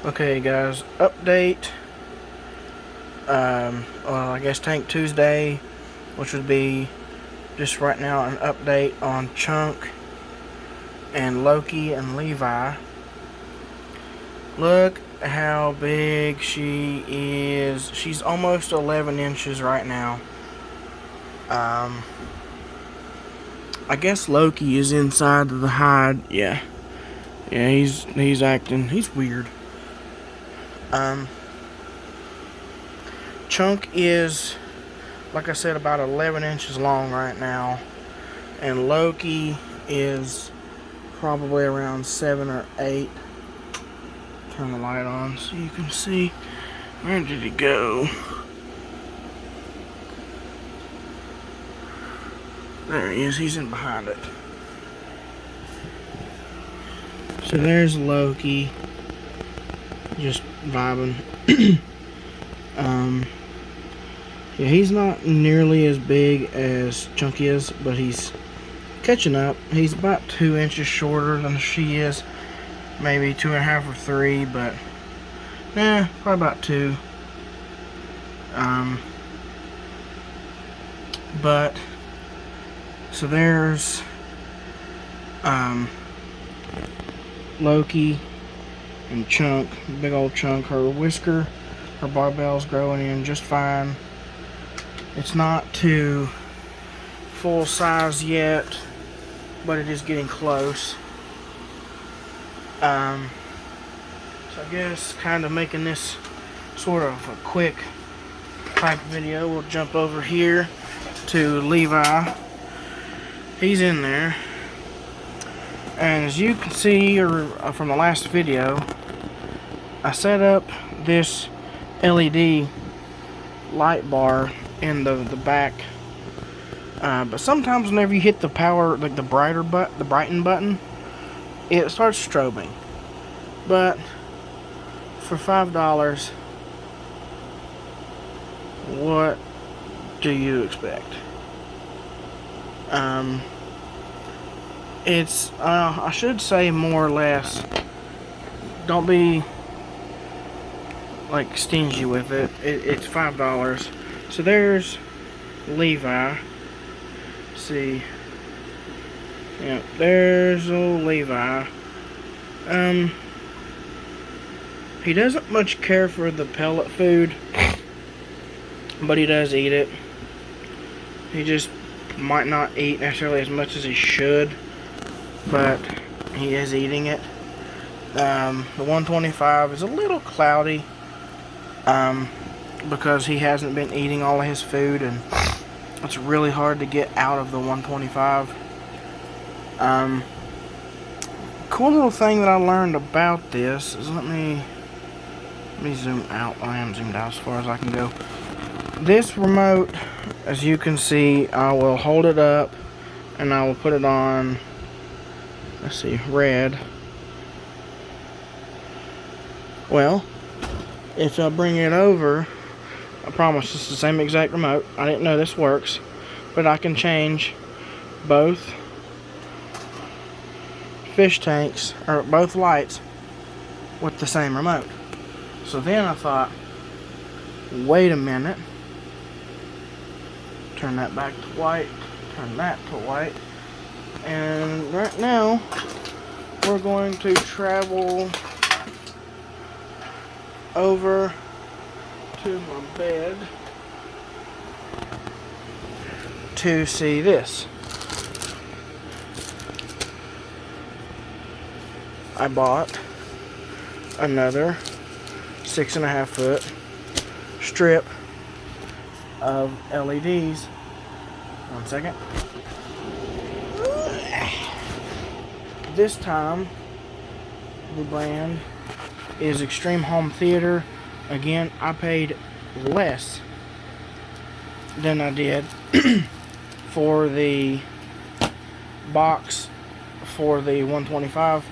Okay guys, update, well I guess Tank Tuesday, which would be just right now an update on Chunk and Loki and Levi. Look how big she is. She's almost 11 inches right now. I guess Loki is inside of the hide. Yeah, he's weird. Chunk is, like I said, about 11 inches long right now, and Loki is probably around 7 or 8. Turn the light on so you can see. Where did he go? There he is. He's in behind it. So there's Loki, just vibing. Yeah, he's not nearly as big as Chunk is, but he's catching up. He's about 2 inches shorter than she is, maybe 2.5 or 3, but probably about 2. But so there's Loki and Chunk, big old Chunk. Her whisker, her barbell's growing in just fine. It's not too full size yet, but it is getting close. So I guess kind of making this sort of a quick type video, we'll jump over here to Levi. He's in there, and as you can see from the last video, I set up this LED light bar in the back, but sometimes whenever you hit the power, like the brighten button, it starts strobing. But for $5, what do you expect? It's I should say more or less, don't be like stingy with it. It's $5. So there's Levi. See, yeah, there's old Levi. He doesn't much care for the pellet food, but he does eat it. He just might not eat necessarily as much as he should, but he is eating it. The 125 is a little cloudy, because he hasn't been eating all of his food, and it's really hard to get out of the 125. Cool little thing that I learned about this is, let me zoom out. I am zoomed out as far as I can go. This remote, as you can see, I will hold it up and I will put it on, let's see, red. Well, if I bring it over, I promise it's the same exact remote. I didn't know this works, but I can change both fish tanks, or both lights, with the same remote. So then I thought, wait a minute, turn that back to white, turn that to white, and right now we're going to travel over to my bed to see this. I bought another 6.5 foot strip of LEDs. One second. This time the brand is Extreme Home Theater. Again, I paid less than I did for the box for the 125,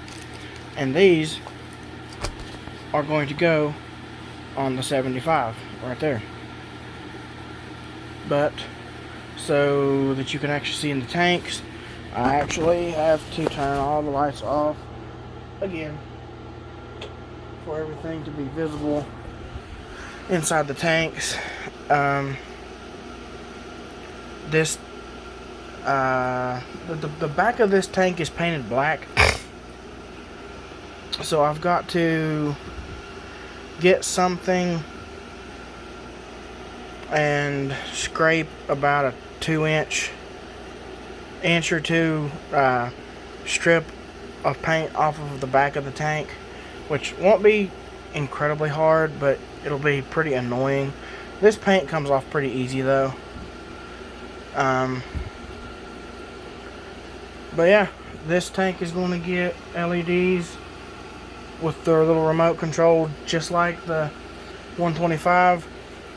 and these are going to go on the 75 right there. But so that you can actually see in the tanks, I actually have to turn all the lights off again for everything to be visible inside the tanks. The back of this tank is painted black, so I've got to get something and scrape about a 2-inch or 2 strip of paint off of the back of the tank, which won't be incredibly hard, but it'll be pretty annoying. This paint comes off pretty easy though. But yeah, this tank is going to get LEDs with their little remote control, just like the 125,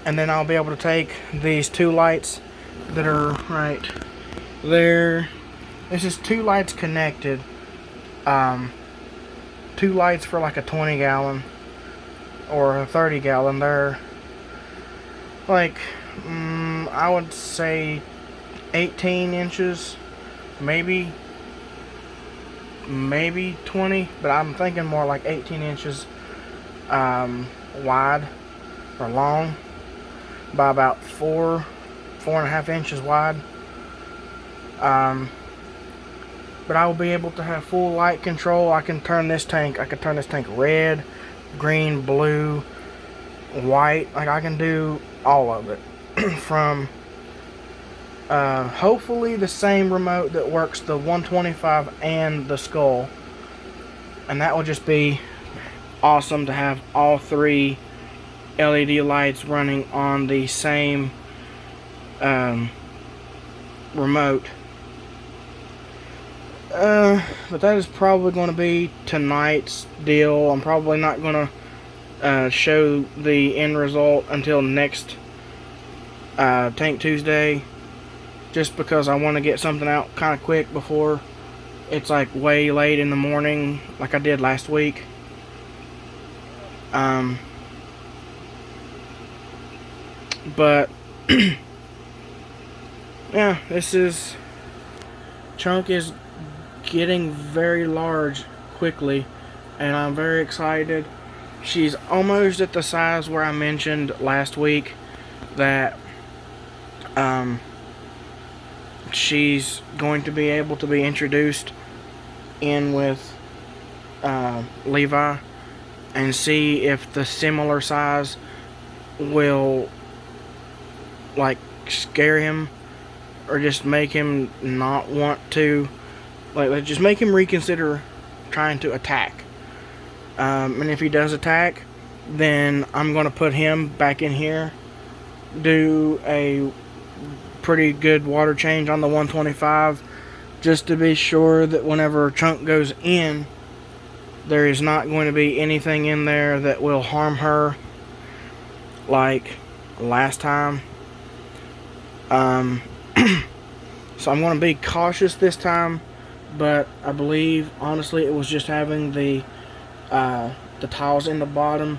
and then I'll be able to take these 2 lights that are right there. This is 2 lights connected. 2 lights for like a 20 gallon or a 30 gallon. They're like I would say 18 inches, maybe 20, but I'm thinking more like 18 inches wide or long by about 4.5 inches wide. But I will be able to have full light control. I can turn this tank red, green, blue, white. Like, I can do all of it from hopefully the same remote that works the 125 and the Skull, and that will just be awesome to have all 3 LED lights running on the same remote. But that is probably going to be tonight's deal. I'm probably not going to show the end result until next Tank Tuesday, just because I want to get something out kind of quick before it's like way late in the morning like I did last week. But yeah, Chunk is getting very large quickly, and I'm very excited. She's almost at the size where I mentioned last week that she's going to be able to be introduced in with Levi and see if the similar size will like scare him or just make him not want to, like just make him reconsider trying to attack. And if he does attack, then I'm going to put him back in here, do a pretty good water change on the 125, just to be sure that whenever Chunk goes in, there is not going to be anything in there that will harm her like last time. So I'm going to be cautious this time, but I believe honestly it was just having the tiles in the bottom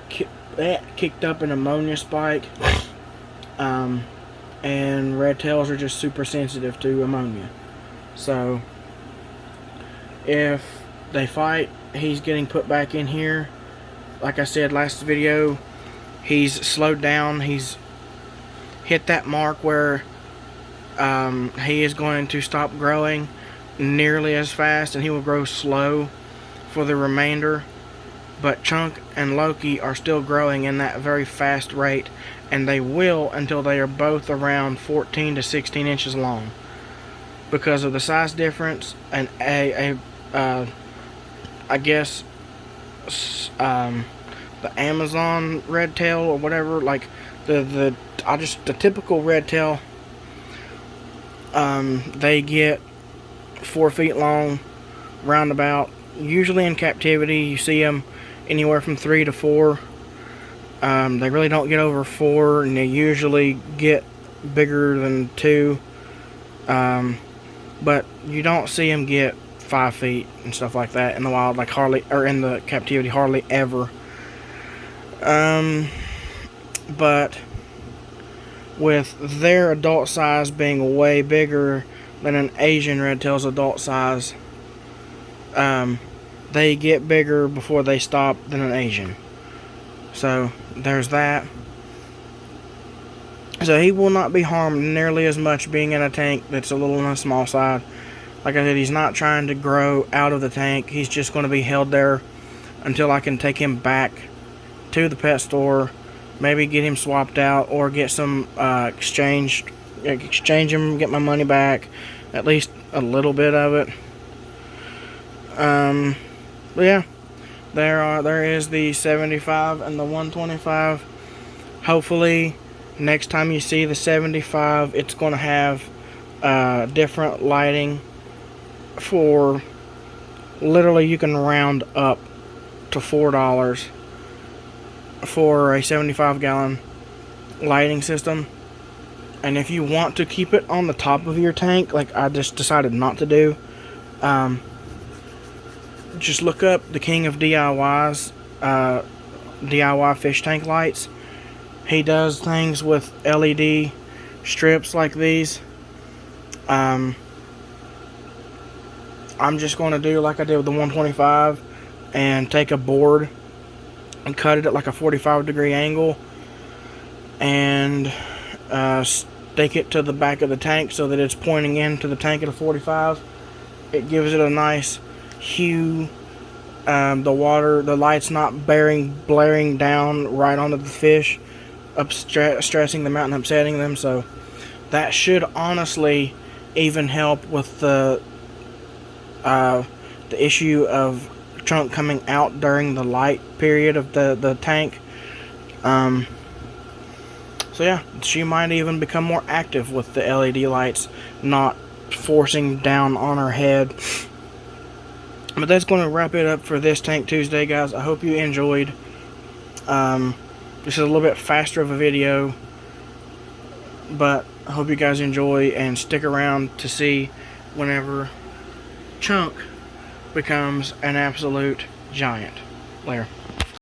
kicked up an ammonia spike, and redtails are just super sensitive to ammonia. So if they fight, he's getting put back in here. Like I said last video, he's slowed down. He's hit that mark where he is going to stop growing nearly as fast, and he will grow slow for the remainder. But Chunk and Loki are still growing in that very fast rate, and they will until they are both around 14 to 16 inches long, because of the size difference and I guess the Amazon redtail or whatever, like the typical redtail, they get 4 feet long roundabout. Usually in captivity you see them anywhere from 3 to 4. They really don't get over 4, and they usually get bigger than 2, but you don't see them get 5 feet and stuff like that in the wild, like hardly, or in the captivity, hardly ever. But with their adult size being way bigger than an Asian redtail's adult size, they get bigger before they stop than an Asian. So there's that. So he will not be harmed nearly as much being in a tank that's a little on the small side. Like I said, he's not trying to grow out of the tank. He's just going to be held there until I can take him back to the pet store, maybe get him swapped out, or get some exchange him, get my money back, at least a little bit of it. But yeah, there is the 75 and the 125. Hopefully next time you see the 75, it's going to have different lighting for, literally you can round up to $4 for a 75-gallon lighting system. And if you want to keep it on the top of your tank, like I just decided not to do, just look up the King of DIY's DIY fish tank lights. He does things with LED strips like these. I'm just going to do like I did with the 125 and take a board and cut it at like a 45-degree angle and stick it to the back of the tank so that it's pointing into the tank at a 45. It gives it a nice hue. The light's not blaring down right onto the fish, stressing them out and upsetting them. So that should honestly even help with the issue of chunk coming out during the light period of the tank. So yeah, she might even become more active with the LED lights not forcing down on her head. But that's going to wrap it up for this Tank Tuesday, guys. I hope you enjoyed. This is a little bit faster of a video, but I hope you guys enjoy and stick around to see whenever Chunk becomes an absolute giant. Later.